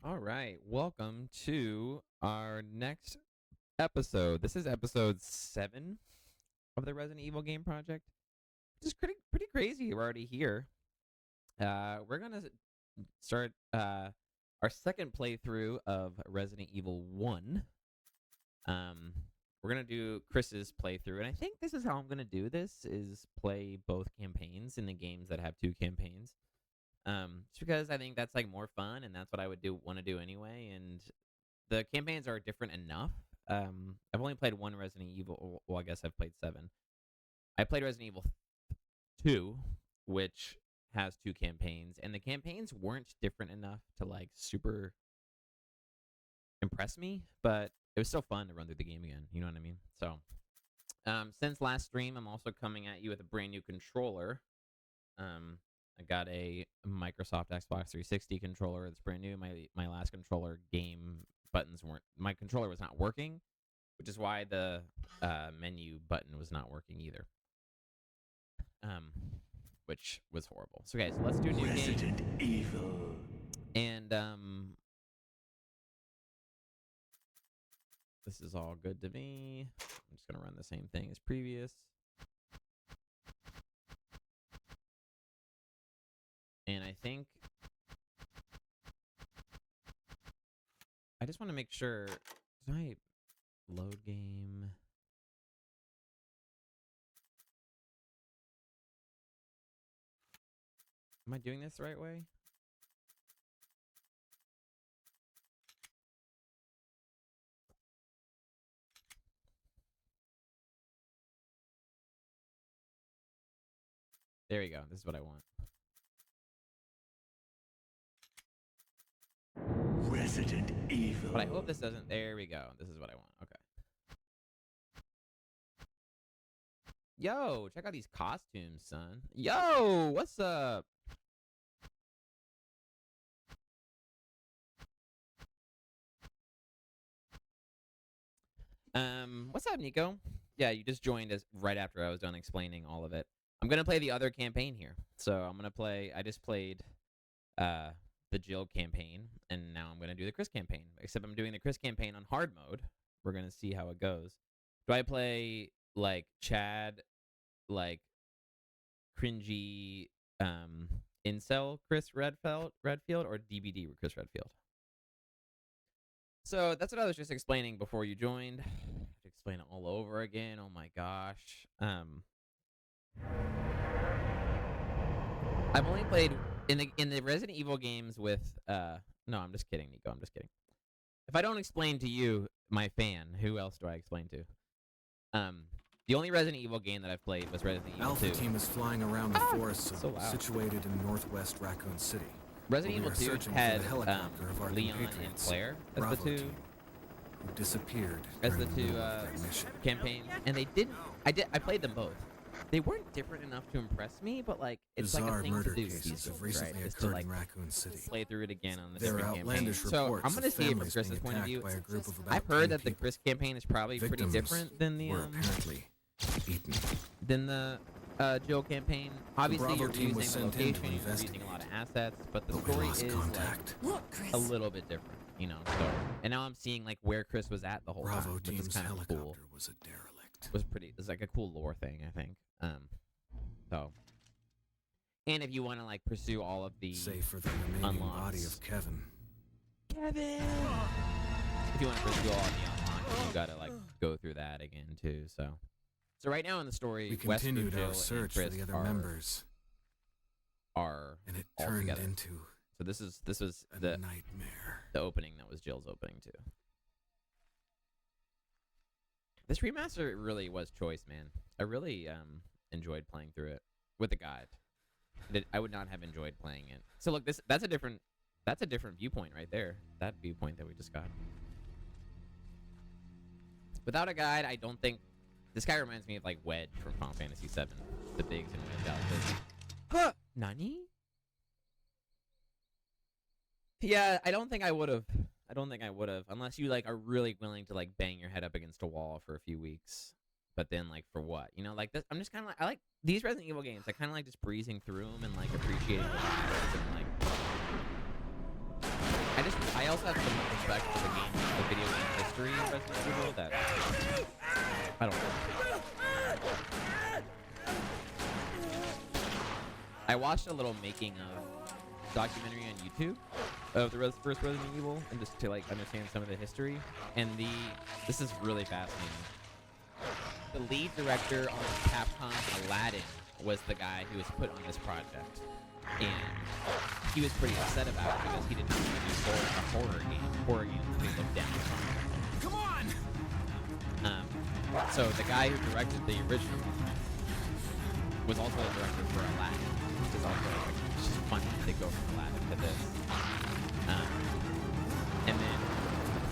All right, welcome to our next episode. This is episode 7 of the Resident Evil game project. Which is pretty crazy. We're already here. We're gonna start our second playthrough of Resident Evil 1. We're gonna do Chris's playthrough, and I think this is how I'm gonna do this: is play both campaigns in the games that have 2 campaigns. Just because I think that's like more fun, and that's what I would want to do anyway. And the campaigns are different enough. I've only played 1 Resident Evil. Well, I guess I've played 7. I played Resident Evil 2, which has 2 campaigns, and the campaigns weren't different enough to like super impress me, but it was still fun to run through the game again. You know what I mean? So, since last stream, I'm also coming at you with a brand new controller. I got a Microsoft Xbox 360 controller that's brand new. My last controller game buttons weren't. My controller was not working, which is why the menu button was not working either. Which was horrible. So guys, let's do a new Resident game. Evil. And this is all good to me. I'm just gonna run the same thing as previous. And I think I just want to make sure. Did I load game? Am I doing this the right way? There we go. This is what I want. Resident Evil. But I hope this doesn't. There we go. This is what I want. Okay. Yo, check out these costumes, son. Yo, what's up? What's up, Nico? Yeah, you just joined us right after I was done explaining all of it. I'm gonna play the other campaign here. So I'm gonna play. I just played the Jill campaign, and now I'm gonna do the Chris campaign. Except I'm doing the Chris campaign on hard mode. We're gonna see how it goes. Do I play like Chad, like cringy incel Chris Redfield, or DBD Chris Redfield? So that's what I was just explaining before you joined. I have to explain it all over again. Oh my gosh. I've only played in the Resident Evil games with no, I'm just kidding, Nico. I'm just kidding. If I don't explain to you, my fan, who else do I explain to? The only Resident Evil game that I've played was Resident Evil 2. Alpha team is flying around the forest situated in northwest Raccoon City. Resident Evil 2 had Leon and compatriots, Claire as Bravo the 2 team, who disappeared as the during 2 middle of their mission. campaigns, and they didn't. I played them both. They weren't different enough to impress me, but like it's Bizarre like a thing murder to do. cases have Right? recently Is to occurred like in Raccoon City. play through it again on the There are different campaigns. outlandish So reports I'm gonna of see it from families Chris's being point of attacked view. by a group of about I've heard 10 that the people. Chris campaign is probably pretty Victims different than the were apparently eaten. Jill campaign. Obviously, Bravo you're team was using a sent in to location, you're using a lot of assets, but the But we story lost is contact. Look, Chris. like a little bit different, you know. So, and now I'm seeing like where Chris was at the whole Bravo time, which is team's kind of helicopter cool. was a derelict. Was pretty. It's like a cool lore thing, I think. So, and if you want to like pursue all of the Save for the remaining body unlocks. of Kevin. Kevin. If you want to pursue all of the unlocks, you gotta like go through that again too. So right now in the story, We Wesker, continued Jill, our search and for Chris the other members, are and it all turned together. into So this was a the nightmare. opening that was Jill's opening too. This remaster really was choice, man. I really enjoyed playing through it with the guide. I would not have enjoyed playing it. So look, that's a different viewpoint right there. That viewpoint that we just got. Without a guide, I don't think this guy reminds me of like Wedge from Final Fantasy VII. The Biggs and Wedge outfits. Huh? Nani? Yeah, I don't think I would have. Unless you like are really willing to like bang your head up against a wall for a few weeks. But then like for what? You know, like this. I'm just kind of like I like these Resident Evil games. I kind of like just breezing through them and like appreciating the vibes and like. I also have some respect for the video game history of Resident Evil that I don't know. I watched a little making of documentary on YouTube of the first Resident Evil, and just to like understand some of the history. And this is really fascinating. The lead director on Capcom Aladdin was the guy who was put on this project, and he was pretty upset about it because he didn't want to do a horror game. Horror games they look down upon. Come on! So the guy who directed the original was also a director for Aladdin, which is also it's just funny that they go from Aladdin to this. And then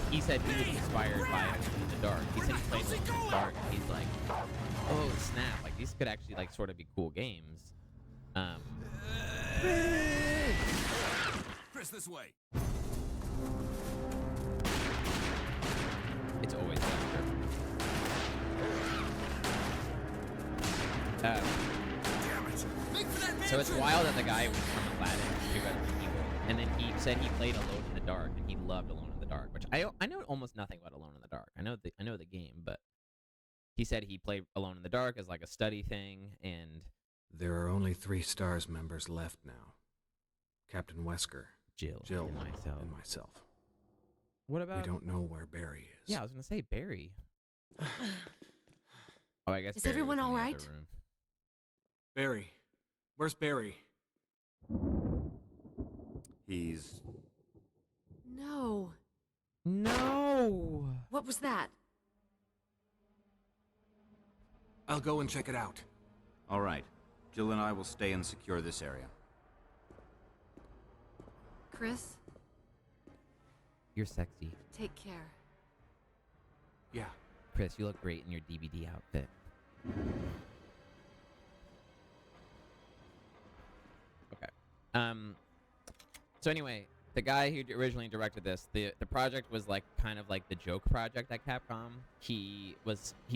he said he was inspired by Alone in the Dark. He said he played Alone in the Dark, and he's like, oh snap! Like these could actually like sort of be cool games. Chris, this way. It's always better. Damn it! Make for that So it's wild that the guy was from Aladdin to Resident Evil, and then he said he played Alone in the Dark, and he loved Alone in the Dark, which I know almost nothing about Alone in the Dark. I know the game, but he said he played Alone in the Dark as like a study thing, and There are only 3 STARS members left now. Captain Wesker, Jill and myself. What about? We don't know where Barry is. Yeah, I was gonna say Barry. Oh, I guess. Is Barry everyone was in all the right? other room. Barry. Where's Barry? He's No. No. What was that? I'll go and check it out. All right. Jill and I will stay and secure this area. Chris, You're sexy, take care. Yeah. Chris. You look great in your DVD outfit. Okay. So anyway, the guy who originally directed this, the project was like kind of like the joke project at Capcom. He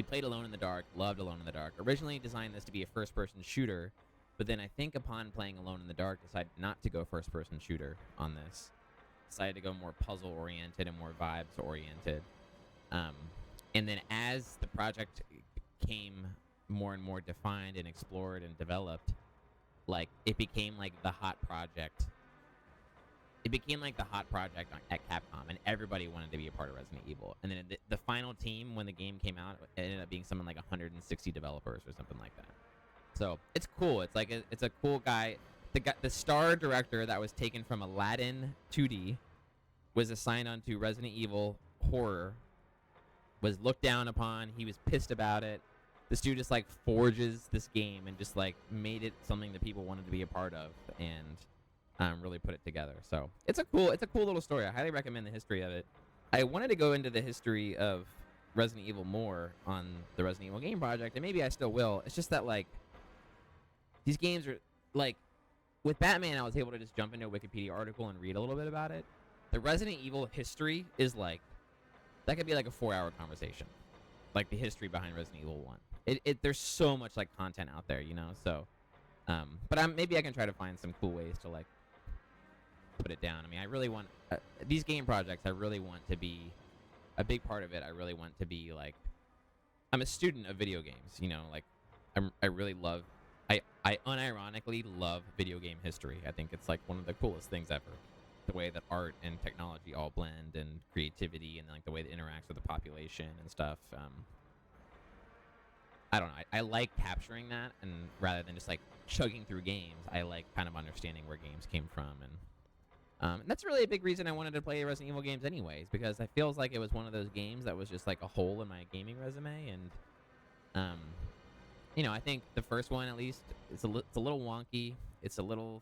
played Alone in the Dark, loved Alone in the Dark. Originally designed this to be a first-person shooter, but then I think upon playing Alone in the Dark, decided not to go first-person shooter on this. Decided to go more puzzle-oriented and more vibes-oriented. And then as the project became more and more defined and explored and developed, like it became like the hot project. It became like the hot project at Capcom, and everybody wanted to be a part of Resident Evil. And then the final team, when the game came out, it ended up being something like 160 developers or something like that. So it's cool. It's like it's a cool guy. The star director that was taken from Aladdin 2D was assigned onto Resident Evil horror. Was looked down upon. He was pissed about it. This dude just like forges this game and just like made it something that people wanted to be a part of, and really put it together. So it's a cool little story. I highly recommend the history of it. I wanted to go into the history of Resident Evil more on the Resident Evil Game Project, and maybe I still will. It's just that like these games are like with Batman, I was able to just jump into a Wikipedia article and read a little bit about it. The Resident Evil history is like that could be like a 4-hour conversation, like the history behind Resident Evil 1. There's so much like content out there, you know. So, but maybe I can try to find some cool ways to like put it down. I mean, I really want these game projects. I really want to be a big part of it. I really want to be like I'm a student of video games, you know. Like I really love. I unironically love video game history. I think it's like one of the coolest things ever. The way that art and technology all blend, and creativity, and like the way that it interacts with the population and stuff. I don't know. I like capturing that, and rather than just like chugging through games, I like kind of understanding where games came from, and that's really a big reason I wanted to play Resident Evil games, anyways, because I feels like it was one of those games that was just like a hole in my gaming resume, and you know, I think the first one at least it's a little wonky. It's a little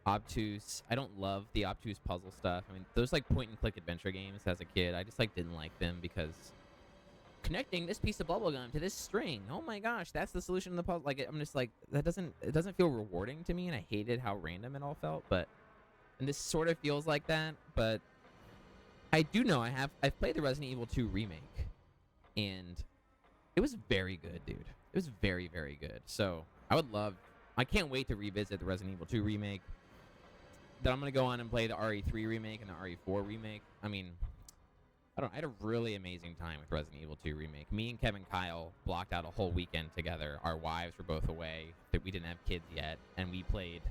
obtuse. I don't love the obtuse puzzle stuff. I mean, those like point and click adventure games as a kid, I just like didn't like them because connecting this piece of bubblegum to this string, oh my gosh, that's the solution to the puzzle. Like I'm just like it doesn't feel rewarding to me, and I hated how random it all felt. And this sort of feels like that, but I do know I've played the Resident Evil 2 remake, and it was very good, dude. It was very, very good. So I can't wait to revisit the Resident Evil 2 remake. that I'm gonna go on and play the RE3 remake and the RE4 remake. I mean, I had a really amazing time with Resident Evil 2 remake. Me and Kevin Kyle blocked out a whole weekend together. Our wives were both away. That we didn't have kids yet, and we played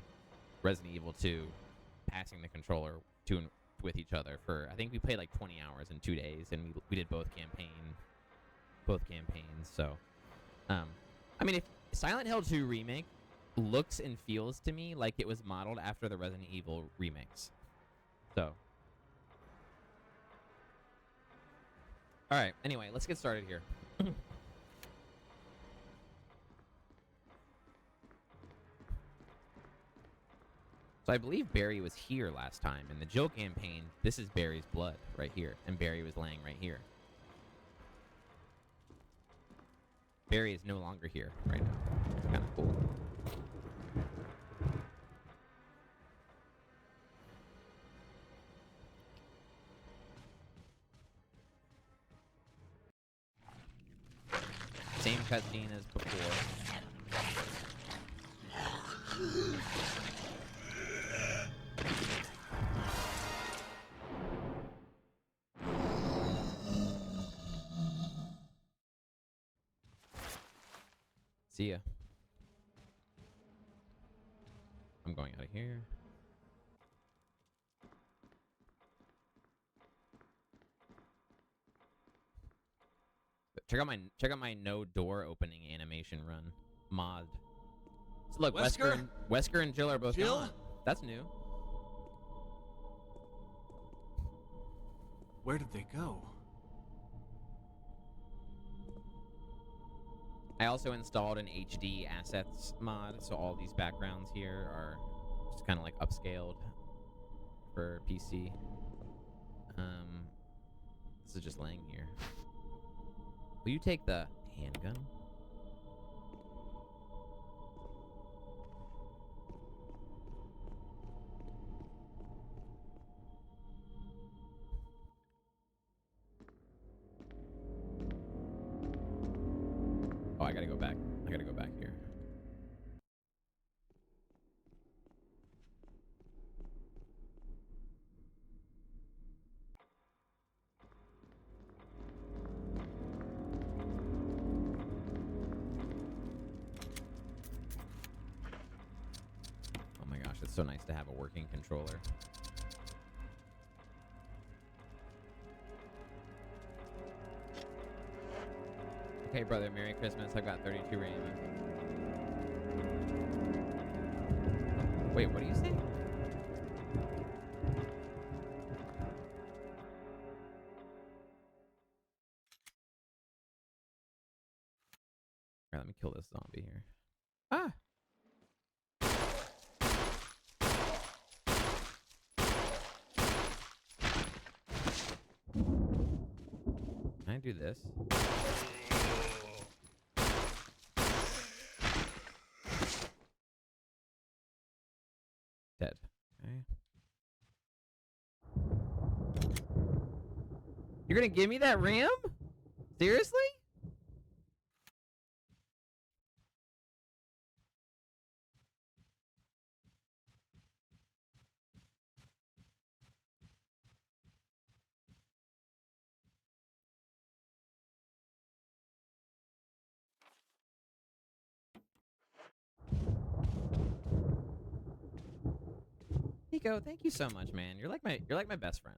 Resident Evil 2, passing the controller with each other for, I think we played like 20 hours in 2 days, and we did both campaigns. So, I mean, if Silent Hill 2 remake looks and feels to me like it was modeled after the Resident Evil remakes. So, all right. Anyway, let's get started here. So I believe Barry was here last time. In the Jill campaign, this is Barry's blood right here. And Barry was laying right here. Barry is no longer here right now. It's kind of cool. Same cutscene as before. See ya. I'm going out of here. Check out my no door opening animation run mod. So look, Wesker and Jill are both gone. That's new. Where did they go? I also installed an HD assets mod, so all these backgrounds here are just kind of like upscaled for PC. This is just laying here. Will you take the handgun? Oh, I gotta go back. I gotta go back here. Oh my gosh, it's so nice to have a working controller. Okay, brother, Merry Christmas. I've got 32 Raymond. Wait, what do you say? Alright, let me kill this zombie here. Ah! Can I do this? Dead. Okay. You're gonna give me that RAM? Seriously? Nico, thank you so much, man. You're like my best friend.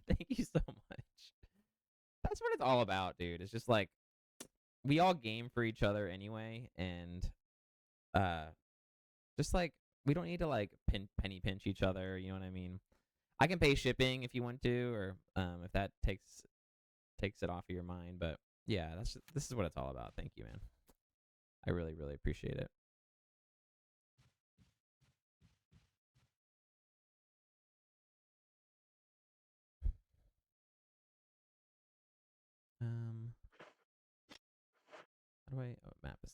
Thank you so much. That's what it's all about, dude. It's just like we all game for each other anyway, and just like we don't need to like penny pinch each other. You know what I mean? I can pay shipping if you want to, or if that takes it off of your mind. But yeah, this is what it's all about. Thank you, man. I really, really appreciate it. How do I map is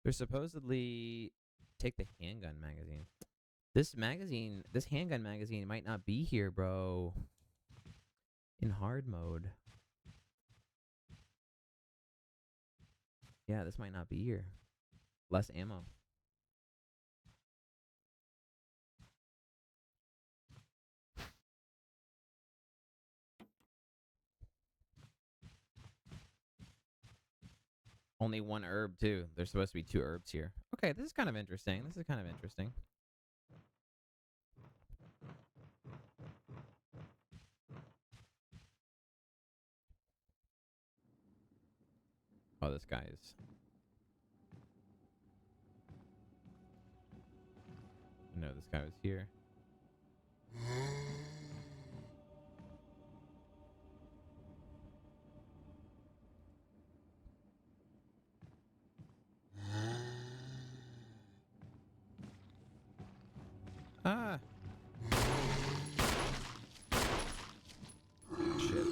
They're supposedly take the handgun magazine. This handgun magazine might not be here, bro. In hard mode. Yeah, this might not be here. Less ammo. Only one herb, too. There's supposed to be 2 herbs here. Okay, this is kind of interesting. Oh, this guy is... No, this guy was here. Ah! Shit.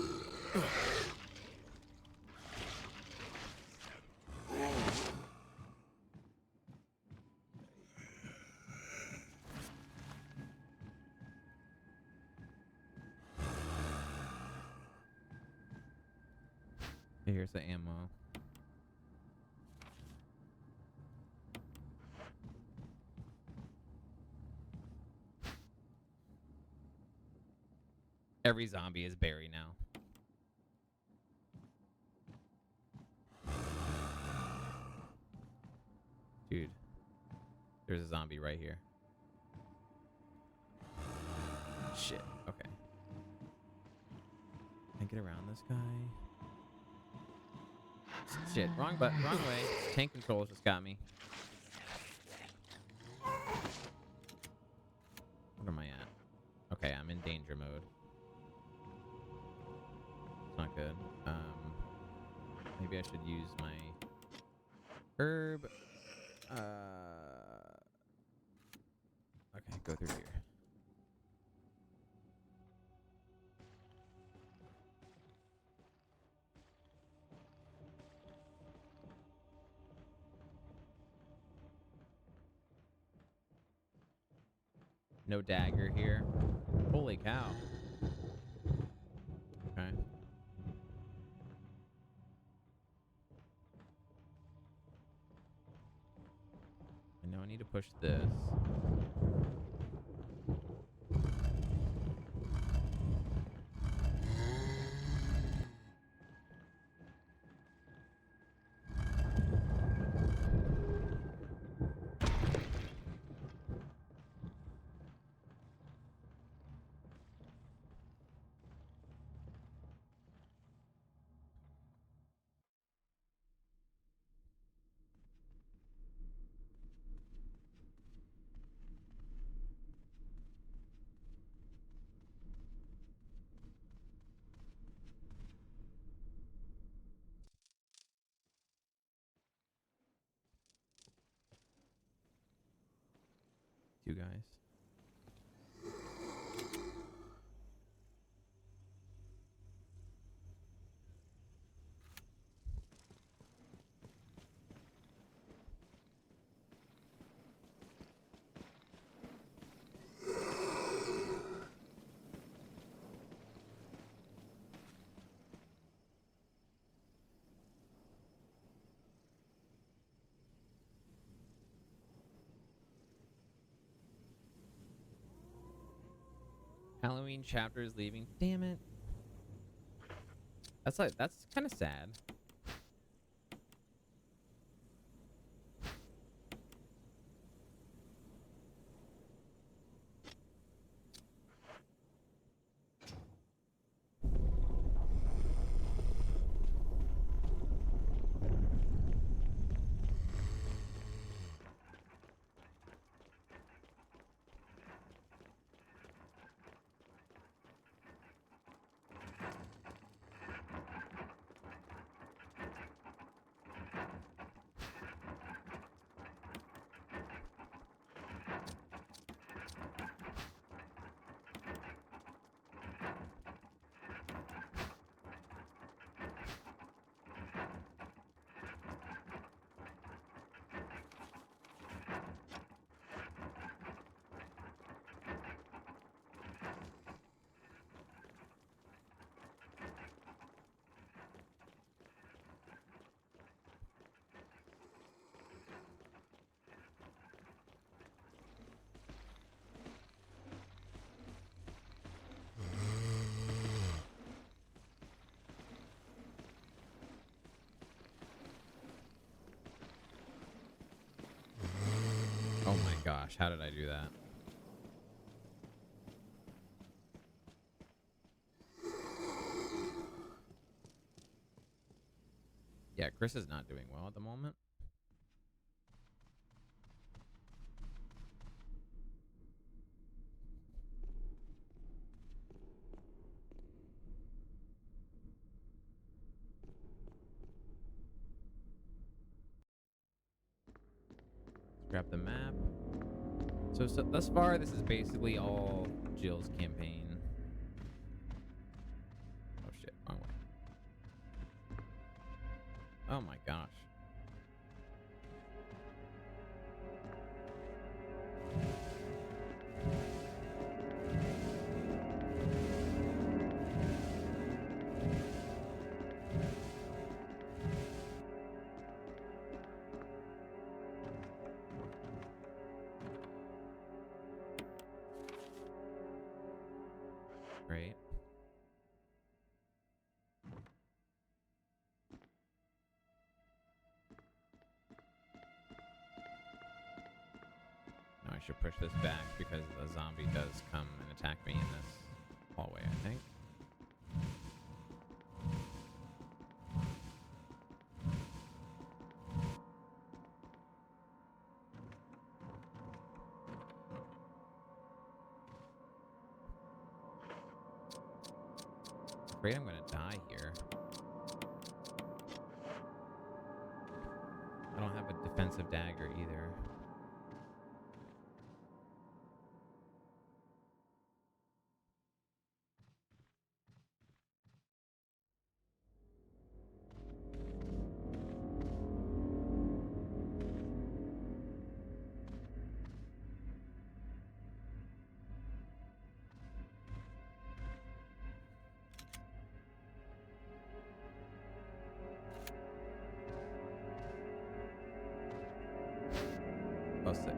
Here's the ammo. Every zombie is Barry now. Dude. There's a zombie right here. Shit. Okay. Can I get around this guy? Shit. Wrong way. Tank controls just got me. What am I at? Okay, I'm in danger mode. It's not good. Maybe I should use my herb. Okay, go through here. No dagger here. Holy cow. Okay. I know I need to push this. You guys. Halloween chapter is leaving. Damn it. That's kind of sad. Oh my gosh, how did I do that? Yeah, Chris is not doing well at the moment. Let's grab the map. So thus far, this is basically all Jill's campaign. Oh shit, wrong way. Oh my gosh. Great. Now I should push this back because the zombie does come and attack me in this hallway, I think. Afraid I'm gonna die here. I don't have a defensive dagger either. Oh, sick.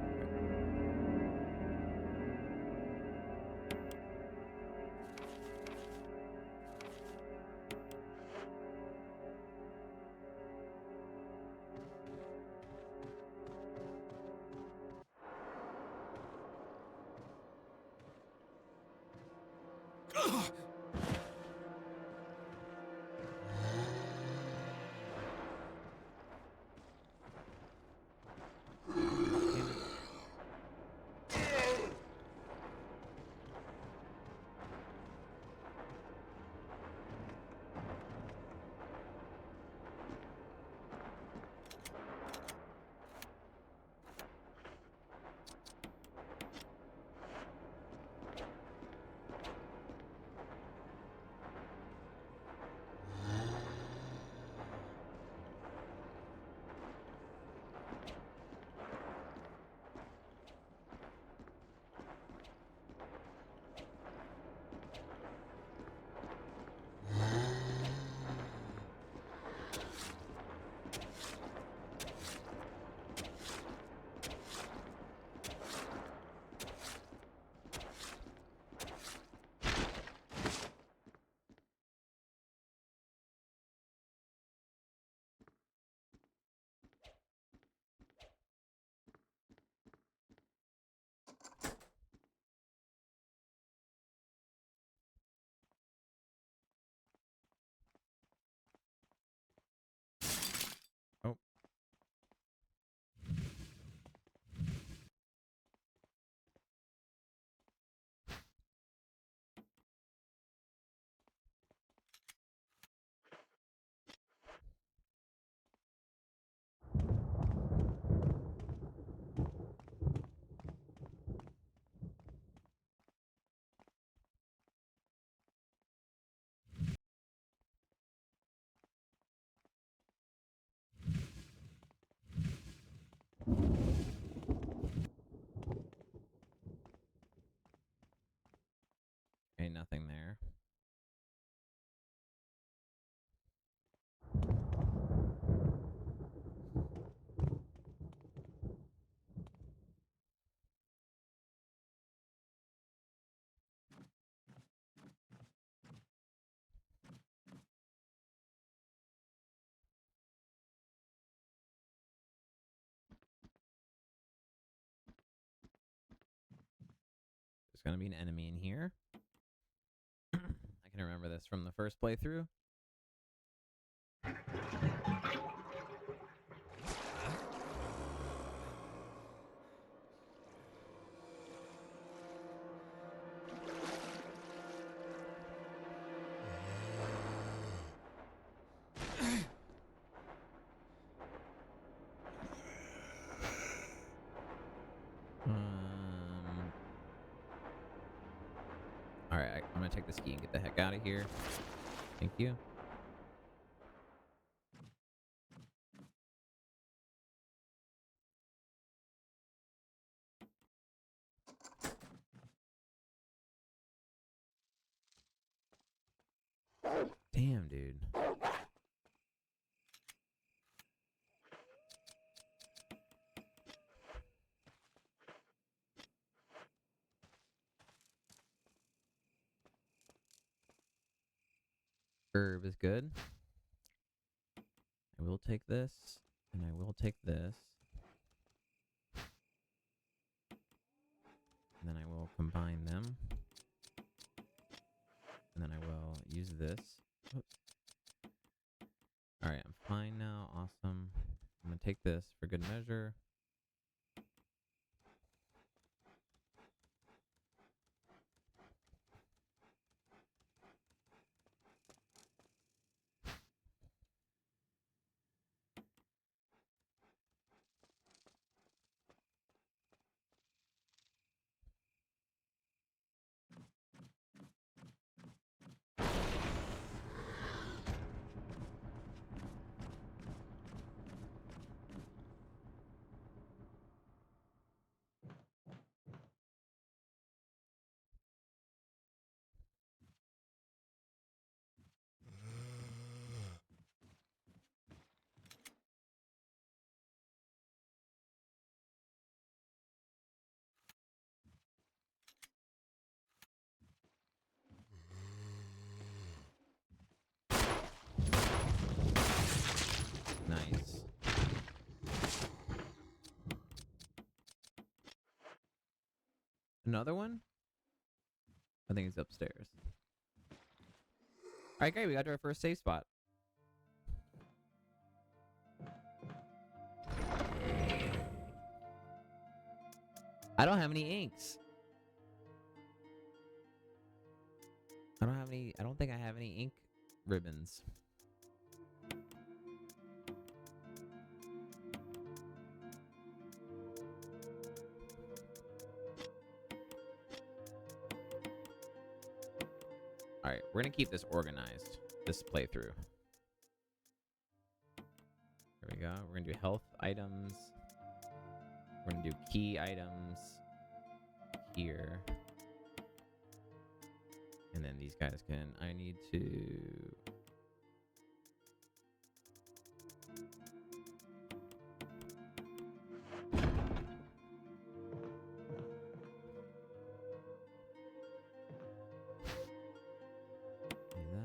gonna be an enemy in here. I can remember this from the first playthrough. Alright, I'm gonna take this key and get the heck out of here. Thank you. Damn, dude. Herb is good. I will take this, and I will take this. And then I will combine them. And then I will use this. Alright, I'm fine now. Awesome. I'm gonna take this for good measure. Nice. Another one? I think it's upstairs. Alright, great. We got to our first safe spot. I don't have any inks. I don't think I have any ink ribbons. Alright, we're gonna keep this organized, this playthrough. There we go. We're gonna do health items. We're gonna do key items here. And then these guys can, I need to... do that.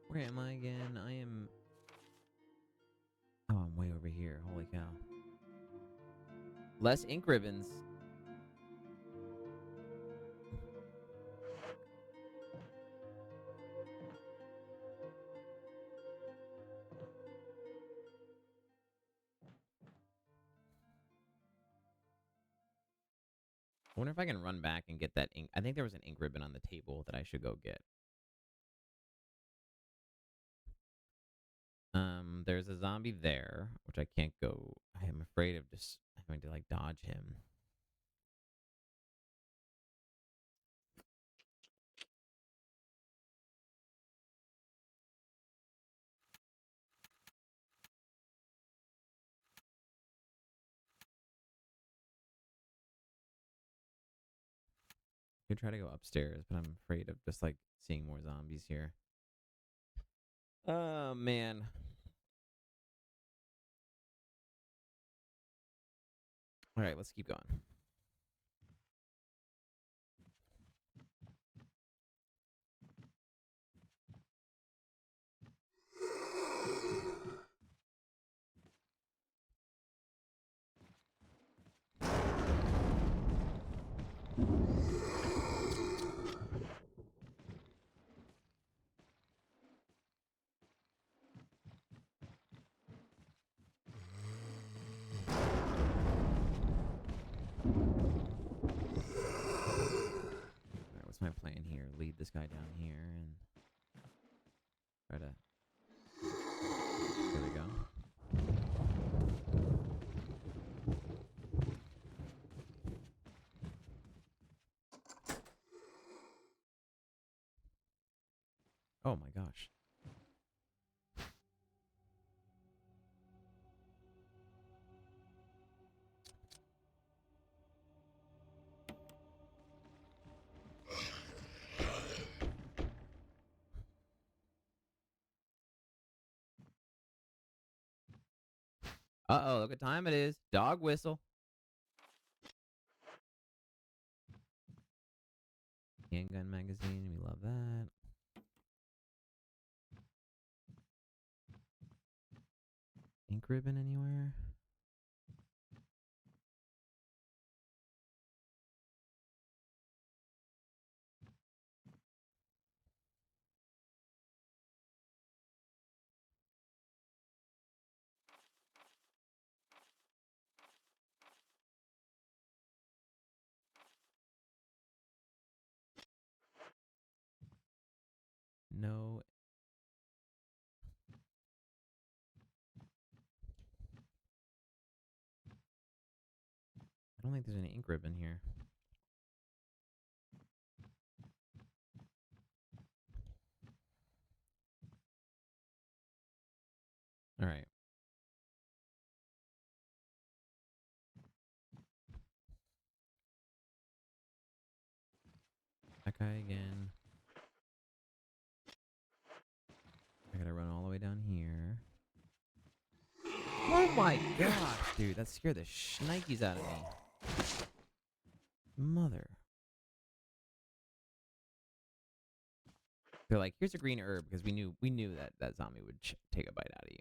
Where am I again? I am... Oh, I'm way over here. Holy cow. Less ink ribbons. I wonder if I can run back and get that ink. I think there was an ink ribbon on the table that I should go get. There's a zombie there, which I can't go. I am afraid of just having to, like, dodge him. Could try to go upstairs, but I'm afraid of just like seeing more zombies here. Oh man. All right, let's keep going. What's my plan here? Lead this guy down here and try to... There we go. Oh my gosh. Uh-oh, look what time it is. Dog whistle. Handgun magazine, we love that. Ink ribbon anywhere? No. I don't think there's any ink ribbon here. All right. That guy again. I gotta run all the way down here. Oh my gosh, dude, that scared the shnikes out of me. Mother. They're like, here's a green herb because we knew that that zombie would take a bite out of you.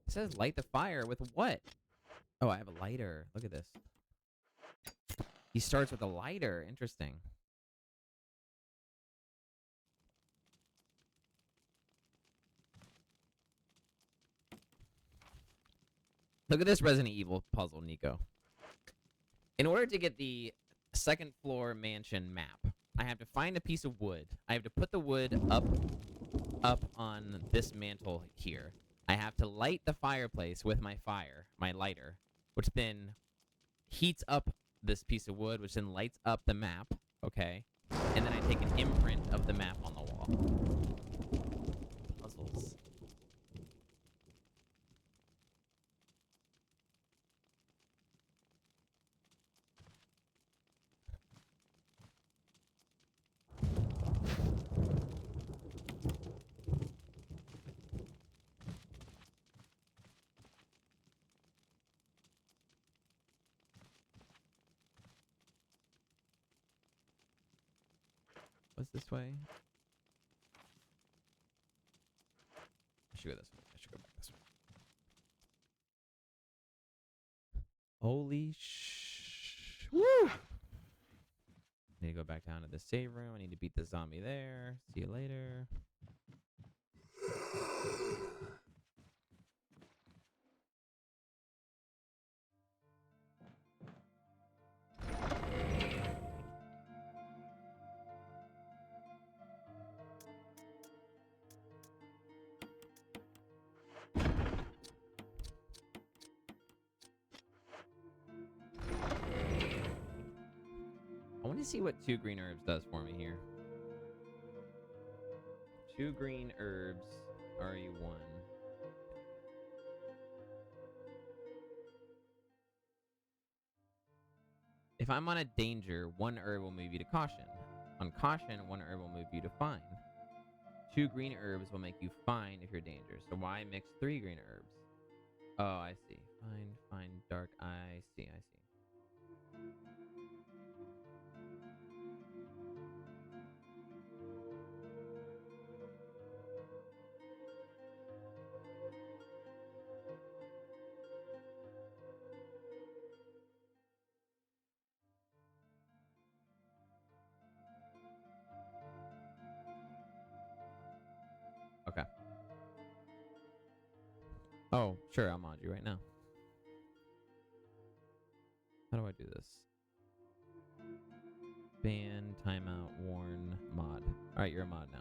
It says light the fire with what? Oh, I have a lighter. Look at this. He starts with a lighter. Interesting. Look at this Resident Evil puzzle, Nico. In order to get the second floor mansion map, I have to find a piece of wood. I have to put the wood up on this mantle here. I have to light the fireplace with my lighter, which then heats up this piece of wood, which then lights up the map, okay? And then I take an imprint of the map on the wall. Puzzles. What's this way? I should go this way. I should go back this way. Holy woo! I need to go back down to the save room. I need to beat the zombie there. See you later. see what 2 green herbs does for me here. 2 green herbs, RE1. If I'm on a danger, 1 herb will move you to caution. On caution, 1 herb will move you to fine. 2 green herbs will make you fine if you're dangerous. So why mix 3 green herbs? Oh, I see. Fine, dark. I see. Okay. Oh, sure, I'll mod you right now. How do I do this? Ban, timeout, warn, mod. Alright, you're a mod now.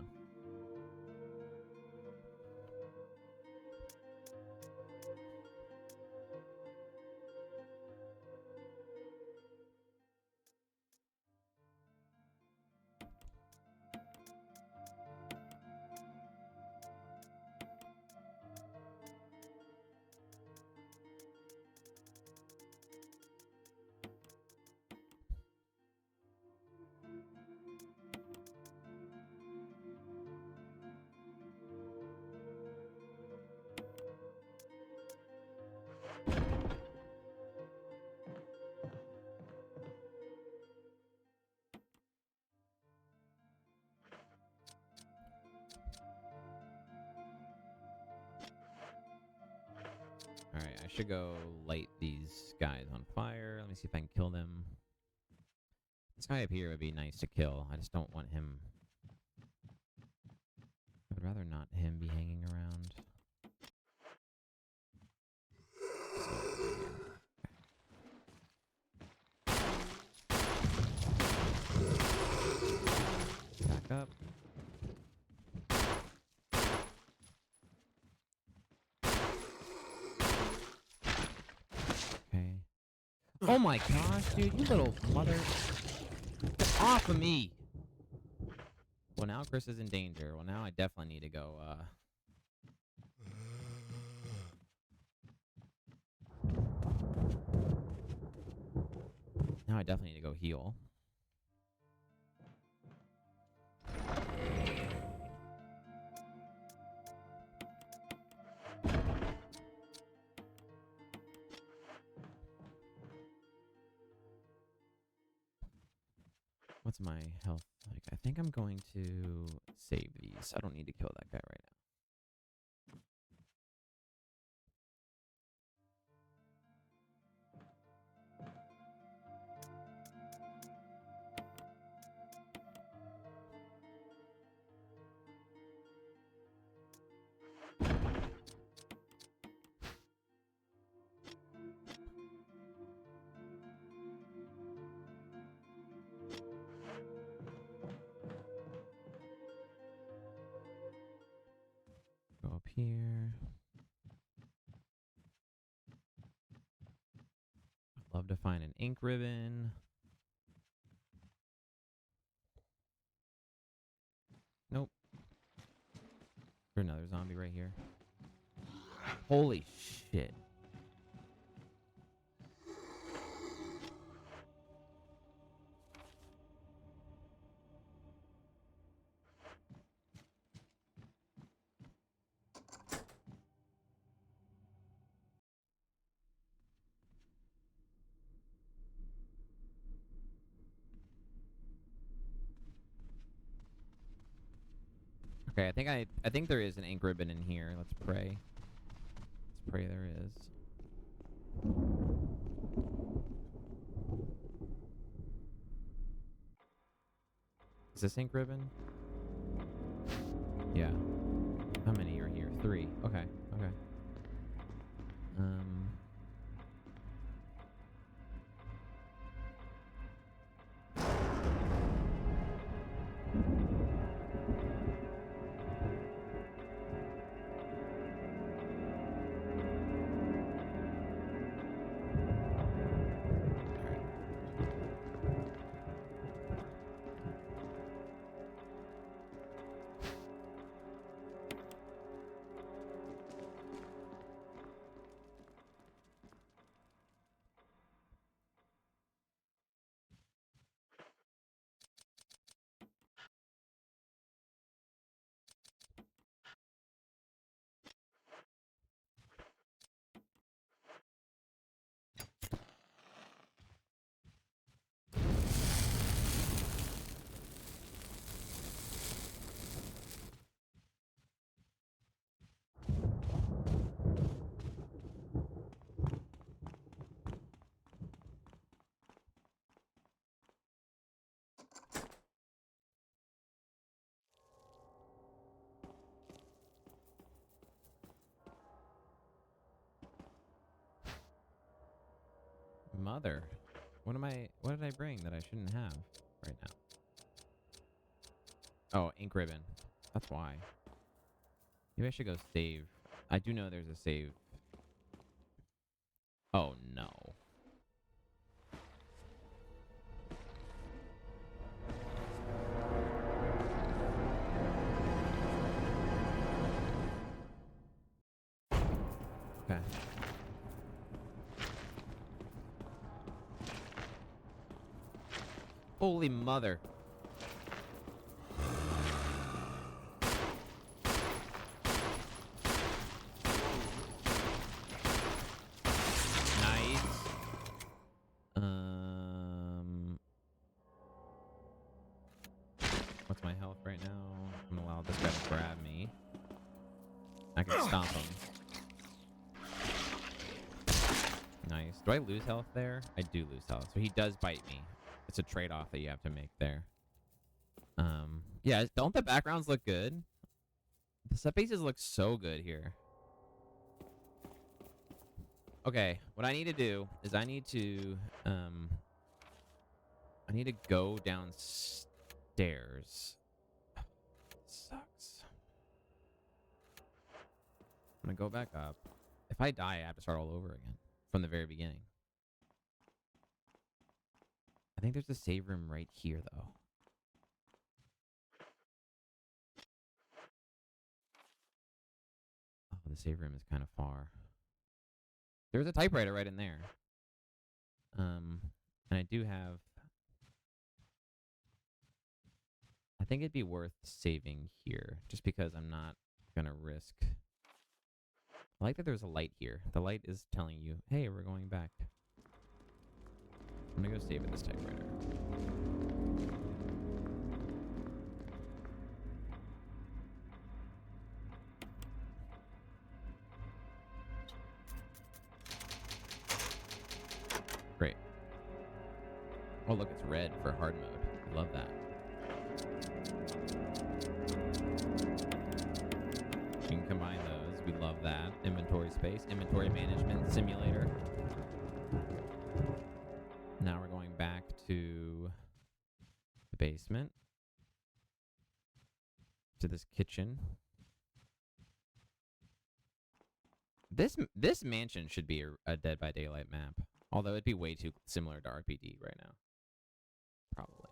Alright, I should go light these guys on fire. Let me see if I can kill them. This guy up here would be nice to kill. I just don't want him. I would rather not him be hanging around. Back up. Okay. Oh my gosh, dude, you little mother. Get off of me! Well, now Chris is in danger. Well, now I definitely need to go, Now I definitely need to go heal. What's my health like? I think I'm going to save these. I don't need to kill that guy right now. Go up here. I'd love to find an ink ribbon. Nope. There's another zombie right here. Holy shit. Okay, I think there is an ink ribbon in here. Let's pray. Let's pray there is. Is this ink ribbon? Yeah. How many are here? 3. Okay. Okay. mother. What did I bring that I shouldn't have right now? Oh, ink ribbon. That's why. Maybe I should go save. I do know there's a save. Oh, no. Okay. Holy mother. Nice. What's my health right now? I'm gonna allow this guy to grab me. I can stomp him. Nice. Do I lose health there? I do lose health. So he does bite me. It's a trade-off that you have to make there. Yeah, don't the backgrounds look good? The set pieces look so good here. Okay, what I need to do is I need to go downstairs. Sucks. I'm gonna go back up. If I die, I have to start all over again from the very beginning. I think there's a save room right here, though. Oh, the save room is kind of far. There's a typewriter right in there. And I do have... I think it'd be worth saving here, just because I'm not gonna risk... I like that there's a light here. The light is telling you, hey, we're going back. I'm gonna go save at this typewriter. Great. Oh, look, it's red for hard mode. I love that. You can combine those. We love that. Inventory space. Inventory management simulator. Now we're going back to the basement. To this kitchen. This mansion should be a Dead by Daylight map. Although it'd be way too similar to RPD right now. Probably.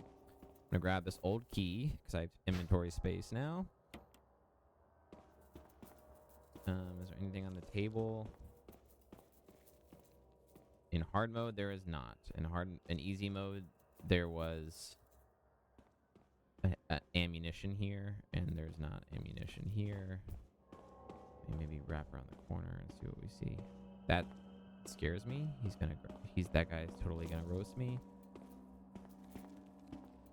I'm gonna grab this old key, because I have inventory space now. Is there anything on the table? In hard mode, there is not. In easy mode, there was ammunition here, and there's not ammunition here. Maybe wrap around the corner and see what we see. That scares me. That guy's totally gonna roast me.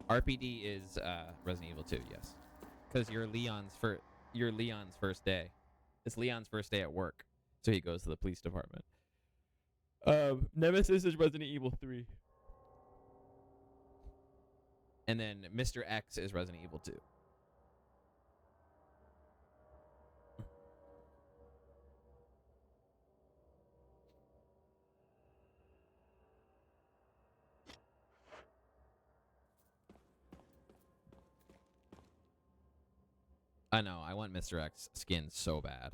RPD is Resident Evil 2, yes, because you're Leon's first day. It's Leon's first day at work, so he goes to the police department. Nemesis is Resident Evil 3. And then Mr. X is Resident Evil 2. I know, I want Mr. X skin so bad.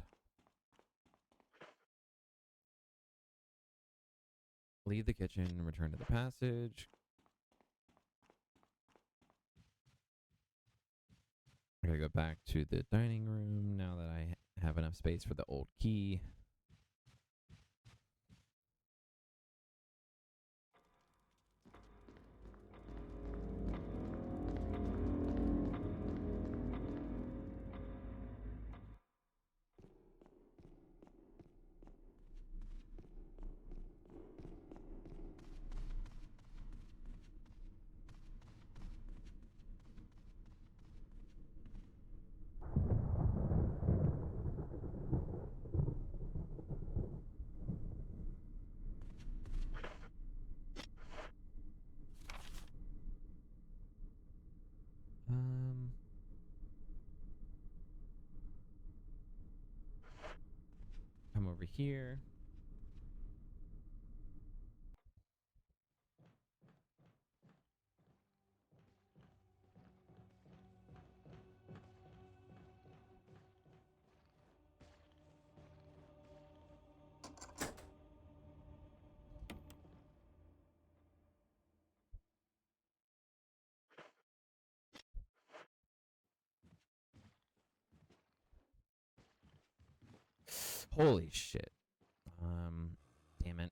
Leave the kitchen and return to the passage. I gotta go back to the dining room now that I have enough space for the old key. Come over here. Holy shit. Damn it.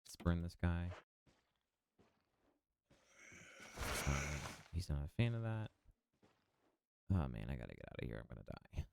Let's burn this guy. He's not a fan of that. Oh man, I gotta get out of here. I'm gonna die.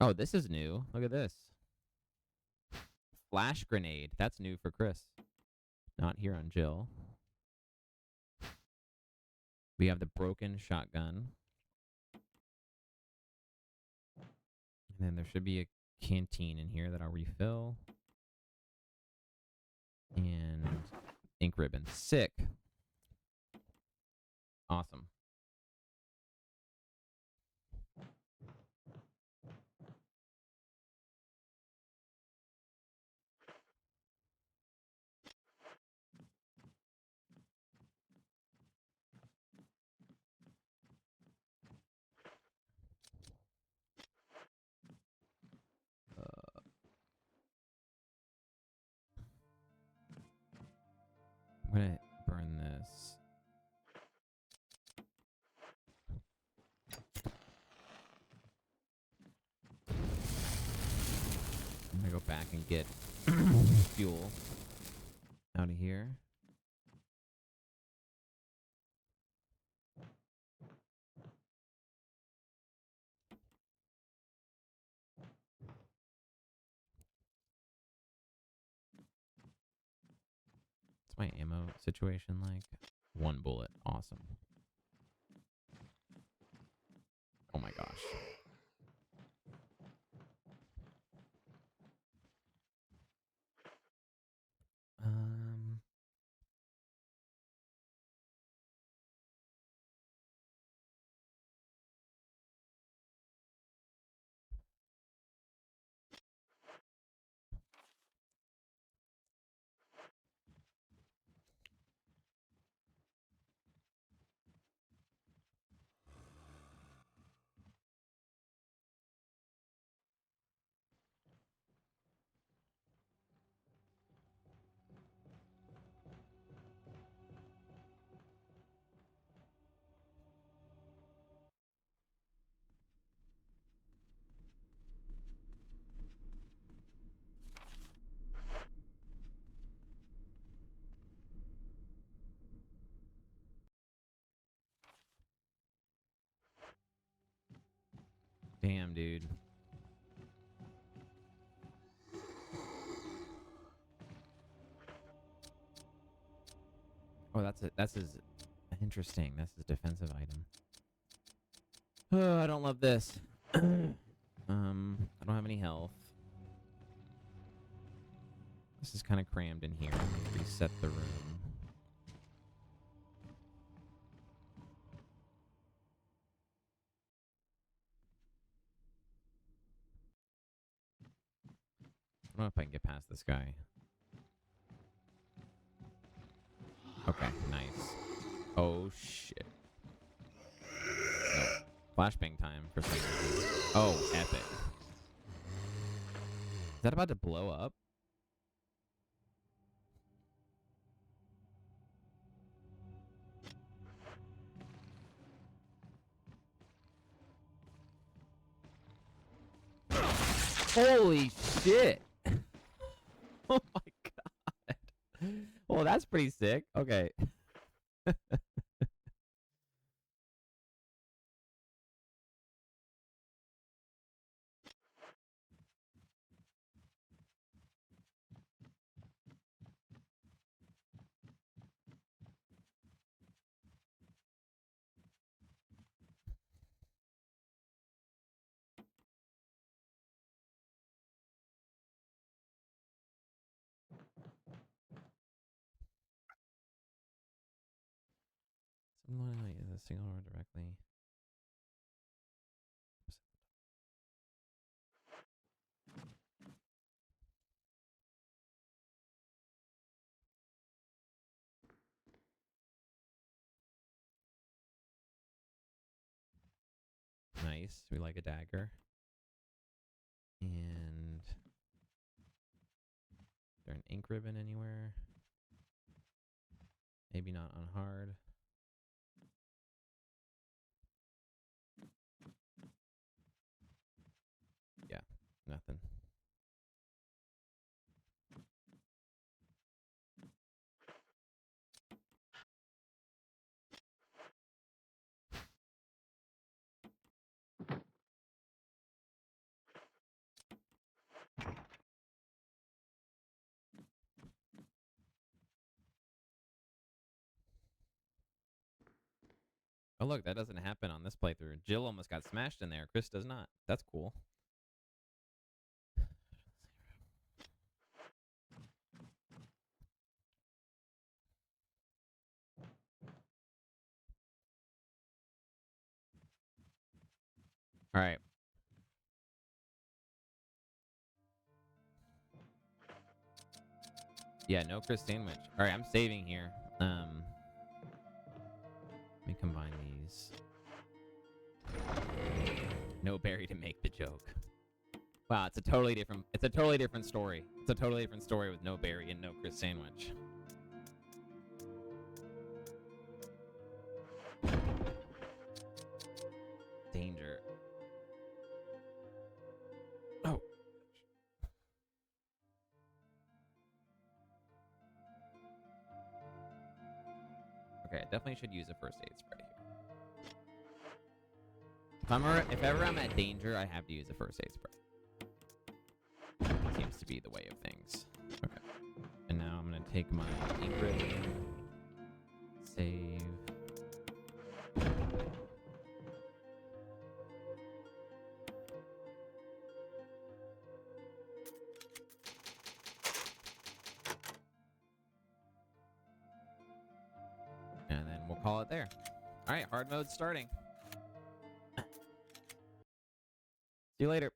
Oh, this is new. Look at this. Flash grenade. That's new for Chris. Not here on Jill. We have the broken shotgun. And then there should be a canteen in here that I'll refill. And ink ribbon. Sick. Awesome. I'm gonna burn this. I'm gonna go back and get fuel. Out of here. What's my ammo situation like? 1 bullet. Awesome. Oh my gosh. Damn, dude. Oh, that's his interesting. That's his defensive item. Oh, I don't love this. I don't have any health. This is kind of crammed in here. Reset the room. I don't know if I can get past this guy. Okay, nice. Oh, shit. No. Flashbang time for some reason. Oh, epic. Is that about to blow up? Holy shit! Oh my god. Well, that's pretty sick. Okay. Something like a single or directly. Nice. We like a dagger. And is there an ink ribbon anywhere? Maybe not on hard. Yeah, nothing. Oh, look, that doesn't happen on this playthrough. Jill almost got smashed in there. Chris does not. That's cool. All right. Yeah, no Chris sandwich. All right, I'm saving here. Let me combine these. No Barry to make the joke. Wow, it's a totally different story. It's a totally different story with no Barry and no Chris sandwich. Danger. Oh. Okay, I definitely should use a first aid spray here. If ever I'm at danger, I have to use a first aid spray. Seems to be the way of things. Okay. And now I'm gonna take my Ingrid. Save. And then we'll call it there. All right, hard mode starting. See you later.